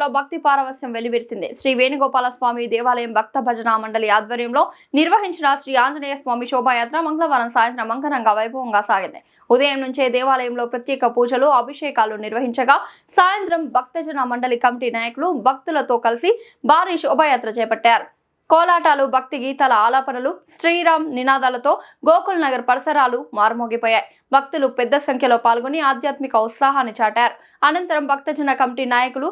శోభాయాత్రలో భక్తి పారవస్యం వెల్లివిరిసింది. శ్రీ వేణుగోపాల స్వామి దేవాలయం భక్త భజన మండలి ఆధ్వర్యంలో నిర్వహించిన శ్రీ ఆంజనేయ స్వామి శోభాయాత్ర మంగళవారం సాయంత్రం అంగరంగ వైభవంగా సాగింది. ఉదయం నుంచే దేవాలయంలో ప్రత్యేక పూజలు, అభిషేకాలు నిర్వహించగా సాయంత్రం భక్తజన మండలి కమిటీ నాయకులు భక్తులతో కలిసి భారీ శోభాయాత్ర చేపట్టారు. కోలాటాలు, భక్తి గీతాల ఆలాపనలు, శ్రీరామ్ నినాదాలతో గోకుల్ నగర్ పరిసరాలు మారుమోగిపోయాయి. భక్తులు పెద్ద సంఖ్యలో పాల్గొని ఆధ్యాత్మిక ఉత్సాహాన్ని చాటారు. అనంతరం భక్తజన కమిటీ నాయకులు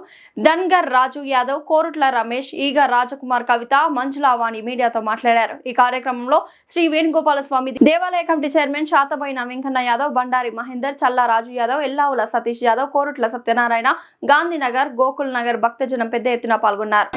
ధన్గర్ రాజు యాదవ్, కోరుట్ల రమేష్, ఈగ రాజకుమార్, కవిత, మంజులావాణి మీడియాతో మాట్లాడారు. ఈ కార్యక్రమంలో శ్రీ వేణుగోపాల స్వామి దేవాలయ కమిటీ చైర్మన్ శాతబోయిన వెంకన్న యాదవ్, బండారి మహేందర్, చల్లా రాజు యాదవ్, ఎల్లావుల సతీష్ యాదవ్, కోరుట్ల సత్యనారాయణ, గాంధీనగర్, గోకుల్ నగర్ భక్తజనం పెద్ద ఎత్తున పాల్గొన్నారు.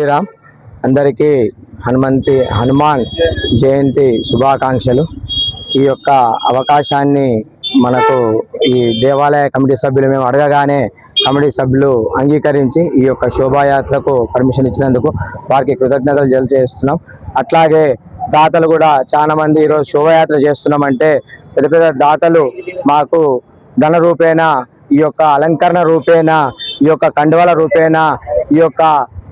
శ్రీరామ్. అందరికీ హనుమాన్ జయంతి శుభాకాంక్షలు. ఈ యొక్క అవకాశాన్ని మనకు ఈ దేవాలయ కమిటీ సభ్యులు మేము అడగగానే కమిటీ సభ్యులు అంగీకరించి ఈ యొక్క శోభాయాత్రకు పర్మిషన్ ఇచ్చినందుకు వారికి కృతజ్ఞతలు తెలియజేస్తున్నాం. అట్లాగే దాతలు కూడా చాలా మంది ఈరోజు శోభాయాత్ర చేస్తున్నామంటే పెద్ద పెద్ద దాతలు మాకు ధన రూపేణా, ఈ యొక్క అలంకరణ రూపేణా, ఈ యొక్క కండువల రూపేణా, ఈ యొక్క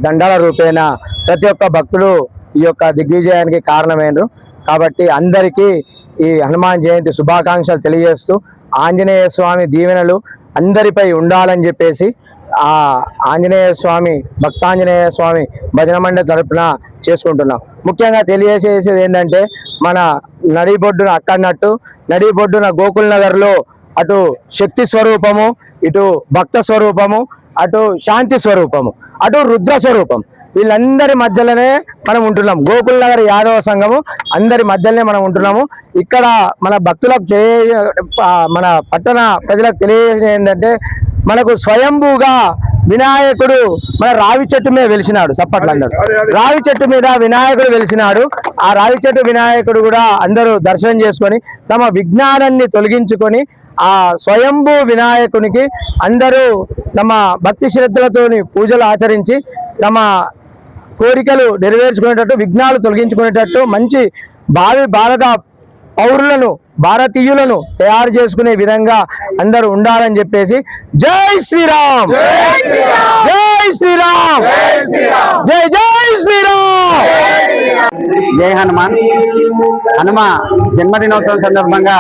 దండాల రూపేణా ప్రతి ఒక్క భక్తుడు ఈ యొక్క దిగ్విజయానికి కారణమైనరు. కాబట్టి అందరికీ ఈ హనుమాన్ జయంతి శుభాకాంక్షలు తెలియజేస్తూ ఆంజనేయ స్వామి దీవెనలు అందరిపై ఉండాలని చెప్పేసి ఆ ఆంజనేయ స్వామి భక్తాంజనేయ స్వామి భజన మండలి తరపున చేసుకుంటున్నాం. ముఖ్యంగా తెలియజేసేది ఏంటంటే మన నడిబొడ్డున అక్కడన్నట్టు నడిబొడ్డున గోకుల్ నగర్లో అటు శక్తి స్వరూపము, ఇటు భక్త స్వరూపము, అటు శాంతి స్వరూపము, అటు రుద్ర స్వరూపం, వీళ్ళందరి మధ్యలోనే మనం ఉంటున్నాం. గోకుల్ నగర్ యాదవ సంఘము అందరి మధ్యలోనే మనం ఉంటున్నాము. ఇక్కడ మన భక్తులకు మన పట్టణ ప్రజలకు తెలియజేసేది ఏంటంటే మనకు స్వయంభూగా వినాయకుడు మన రావి చెట్టు మీద వెలిసినాడు. చప్పట్లు అన్నాడు. రావి చెట్టు మీద వినాయకుడు వెలిసినాడు. ఆ రావి చెట్టు వినాయకుడు కూడా అందరూ దర్శనం చేసుకొని తమ విజ్ఞానాన్ని తొలగించుకొని ఆ స్వయంభూ వినాయకునికి అందరూ తమ భక్తి శ్రద్ధలతో పూజలు ఆచరించి తమ కోరికలు నెరవేర్చుకునేటట్టు, విఘ్నాలు తొలగించుకునేటట్టు మంచి భారత పౌరులను, భారతీయులను తయారు చేసుకునే విధంగా అందరూ ఉండాలని చెప్పేసి జై శ్రీరామ్, జై శ్రీరామ్, జై జై శ్రీరామ్. జై హనుమాన్. హనుమ జన్మదినోత్సవం సందర్భంగా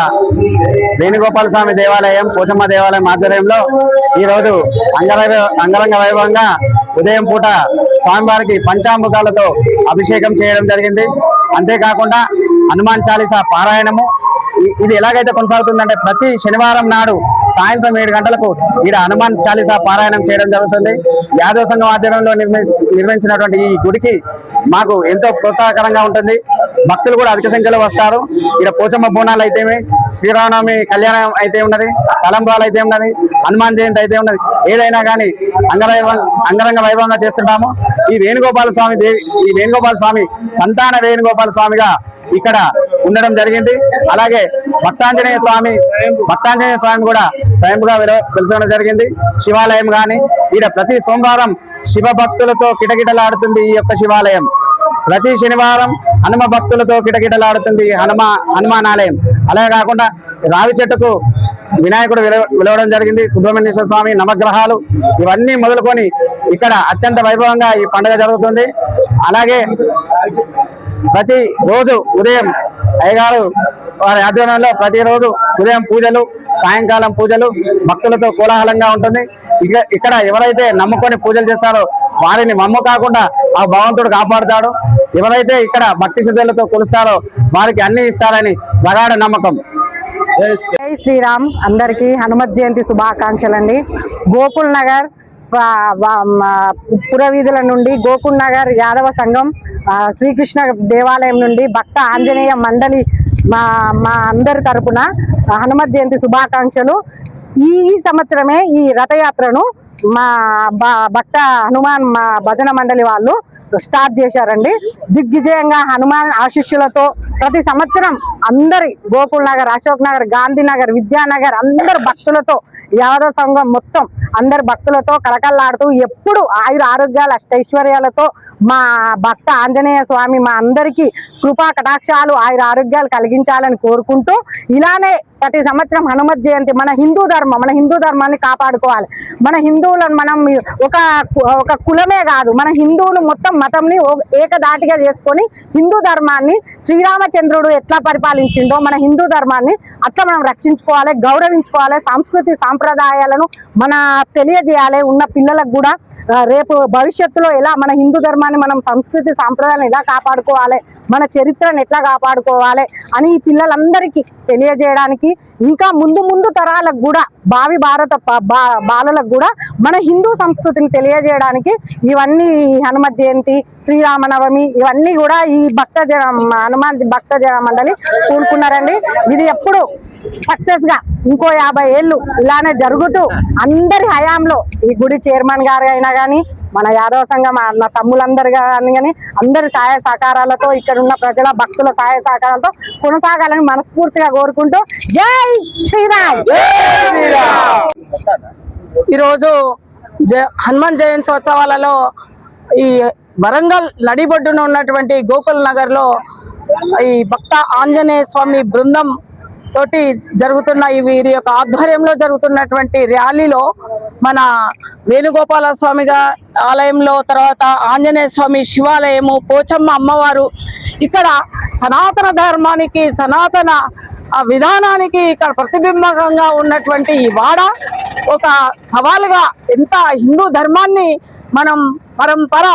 వేణుగోపాల స్వామి దేవాలయం, పోచమ్మ దేవాలయం ఆధ్వర్యంలో ఈరోజు అంగరంగ వైభవంగా ఉదయం పూట స్వామివారికి పంచామృతాలతో అభిషేకం చేయడం జరిగింది. అంతేకాకుండా హనుమాన్ చాలీసా పారాయణము ఇది ఎలాగైతే కొనసాగుతుందంటే ప్రతి శనివారం నాడు సాయంత్రం 7 గంటలకు ఇక్కడ హనుమాన్ చాలీసా పారాయణం చేయడం జరుగుతుంది. యాదవ సంఘం ఆధ్వర్యంలో నిర్మించినటువంటి ఈ గుడికి మాకు ఎంతో ప్రోత్సాహకరంగా ఉంటుంది. భక్తులు కూడా అధిక సంఖ్యలో వస్తారు. ఇక్కడ పోచమ్మ బోనాలు అయితే, శ్రీరామనవమి కళ్యాణం అయితే ఉన్నది, తలంబ్రాలు అయితే ఉన్నది, హనుమాన్ జయంతి అయితే ఉన్నది. ఏదైనా కానీ అంగరంగ వైభవంగా చేస్తుంటాము. ఈ వేణుగోపాల స్వామి సంతాన వేణుగోపాల స్వామిగా ఇక్కడ ఉండడం జరిగింది. అలాగే భక్తాంజనేయ స్వామి కూడా స్వయంగా తెలుసుకోవడం జరిగింది. శివాలయం కానీ ఇక్కడ ప్రతి సోమవారం శివ భక్తులతో కిటకిటలాడుతుంది ఈ యొక్క శివాలయం. ప్రతి శనివారం హనుమ భక్తులతో కిటకిటలాడుతుంది హనుమాన్ ఆలయం. అలాగే కాకుండా రావి చెట్టుకు వినాయకుడు విలవడం జరిగింది. సుబ్రహ్మణ్యేశ్వర స్వామి నవగ్రహాలు ఇవన్నీ మొదలుకొని ఇక్కడ అత్యంత వైభవంగా ఈ పండుగ జరుగుతుంది. అలాగే ప్రతి రోజు ఉదయం అయ్యగారు వారి ఆధ్వర్యంలో ప్రతిరోజు ఉదయం పూజలు, సాయంకాలం పూజలు భక్తులతో కోలాహలంగా ఉంటుంది. ఇక్కడ ఎవరైతే నమ్ముకొని పూజలు చేస్తారో వారిని మమ్ము కాకుండా ఆ భగవంతుడు కాపాడుతాడు. ఎవరైతే ఇక్కడ భక్తి శ్రద్ధలతో కొలుస్తారో వారికి అన్ని ఇస్తారని ప్రగాఢ నమ్మకం. జై శ్రీరామ్. అందరికీ హనుమత్ జయంతి శుభాకాంక్షలు అండి. గోకుల్ నగర్ పురవీధుల నుండి గోకుల్ నగర్ యాదవ సంఘం శ్రీకృష్ణ దేవాలయం నుండి భక్త ఆంజనేయ మండలి మా అందరి తరపున హనుమత్ జయంతి శుభాకాంక్షలు. ఈ సంవత్సరమే ఈ రథయాత్రను మా భక్త హనుమాన్ మా భజన మండలి వాళ్ళు స్టార్ట్ చేశారండి. దిగ్విజయంగా హనుమాన్ ఆశీస్సులతో ప్రతి సంవత్సరం అందరి గోకుల్ నగర్, అశోక్ నగర్, గాంధీనగర్, విద్యానగర్ అందరు భక్తులతో, యాదవ సంఘం మొత్తం అందరు భక్తులతో కలకల్లాడుతూ ఎప్పుడు ఆయుర ఆరోగ్యాలు అష్టైశ్వర్యాలతో మా భక్త ఆంజనేయ స్వామి మా అందరికీ కృపా కటాక్షాలు ఆయుర ఆరోగ్యాలు కలిగించాలని కోరుకుంటూ ఇలానే ప్రతి సంవత్సరం హనుమత్ జయంతి మన హిందూ ధర్మాన్ని కాపాడుకోవాలి. మన హిందువులను మనం ఒక కులమే కాదు, మన హిందువులు మొత్తం మతంని ఏకదాటిగా చేసుకొని హిందూ ధర్మాన్ని శ్రీరామచంద్రుడు ఎట్లా పరిపాలించిండో మన హిందూ ధర్మాన్ని అట్లా మనం రక్షించుకోవాలి, గౌరవించుకోవాలి. సంస్కృతి సాంప్రదాయాలను మన తెలియజేయాలి. ఉన్న పిల్లలకు కూడా రేపు భవిష్యత్తులో ఎలా మన హిందూ ధర్మాన్ని మనం సంస్కృతి సాంప్రదాయాలను ఎలా కాపాడుకోవాలి, మన చరిత్రను ఎట్లా కాపాడుకోవాలి అని ఈ పిల్లలందరికీ తెలియజేయడానికి, ఇంకా ముందు తరాలకు కూడా భావి భారత బాలలకు కూడా మన హిందూ సంస్కృతిని తెలియజేయడానికి ఇవన్నీ హనుమత్ జయంతి, శ్రీరామనవమి ఇవన్నీ కూడా ఈ హనుమాన్ భక్త మండలి కూడుకున్నారండి. ఇది ఎప్పుడు సక్సెస్ గా ఇంకో 50 ఏళ్ళు ఇలానే జరుగుతూ అందరి హయాంలో ఈ గుడి చైర్మన్ గారు అయినా కానీ, మన యాదవ సంఘం నా తమ్ములందరూ కానీ అందరి సహాయ సహకారాలతో ఇక్కడ ఉన్న ప్రజల భక్తుల సహాయ సహకారాలతో కొనసాగాలని మనస్ఫూర్తిగా కోరుకుంటూ జై శ్రీరామ్. ఈరోజు హనుమాన్ జయంత్యోత్సవాలలో ఈ వరంగల్ నడిబొడ్డున ఉన్నటువంటి గోకుల్ నగర్ లో ఈ భక్త ఆంజనేయ స్వామి బృందం తోటి జరుగుతున్న వీరి యొక్క ఆధ్వర్యంలో జరుగుతున్నటువంటి ర్యాలీలో మన వేణుగోపాల స్వామి ఆలయంలో, తర్వాత ఆంజనేయ స్వామి శివాలయము, పోచమ్మ అమ్మవారు, ఇక్కడ సనాతన ధర్మానికి సనాతన విధానానికి ఇక్కడ ప్రతిబింబంగా ఉన్నటువంటి ఈ వాడ ఒక సవాలుగా ఎంత హిందూ ధర్మాన్ని మనం పరంపర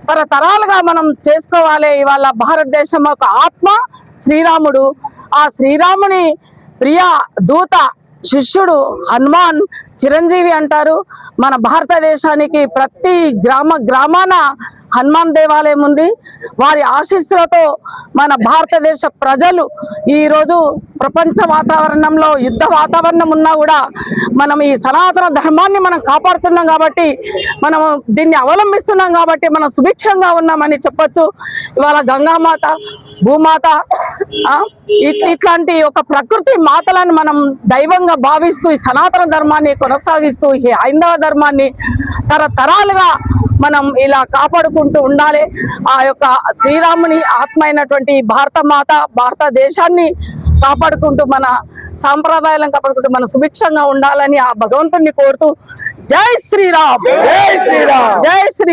తరతరాలుగా మనం చేసుకోవాలి. ఇవాళ భారతదేశం ఒక ఆత్మ శ్రీరాముడు, ఆ శ్రీరాముని ప్రియ దూత శిష్యుడు హనుమాన్ చిరంజీవి అంటారు. మన భారతదేశానికి ప్రతి గ్రామాన హనుమాన్ దేవాలయం ఉంది. వారి ఆశీస్సులతో మన భారతదేశ ప్రజలు ఈరోజు ప్రపంచ వాతావరణంలో యుద్ధ వాతావరణం ఉన్నా కూడా మనం ఈ సనాతన ధర్మాన్ని మనం కాపాడుతున్నాం కాబట్టి, మనం దీన్ని అవలంబిస్తున్నాం కాబట్టి మనం సుభిక్షంగా ఉన్నామని చెప్పొచ్చు. ఇవాళ గంగామాత, భూమాత, ఇట్లాంటి ఒక ప్రకృతి మాతలను మనం దైవంగా భావిస్తూ ఈ సనాతన ధర్మాన్ని కొనసాగిస్తూ ఈ హైందవ ధర్మాన్ని తరతరాలుగా మనం ఇలా కాపాడుకుంటూ ఉండాలి. ఆ యొక్క శ్రీరాముని ఆత్మ అయినటువంటి భారత మాత, భారతదేశాన్ని కాపాడుకుంటూ మన సాంప్రదాయాలను కాపాడుకుంటూ మన సుభిక్షంగా ఉండాలని ఆ భగవంతుడిని కోరుతూ జై శ్రీరామ్, జై శ్రీరామ్, జై శ్రీ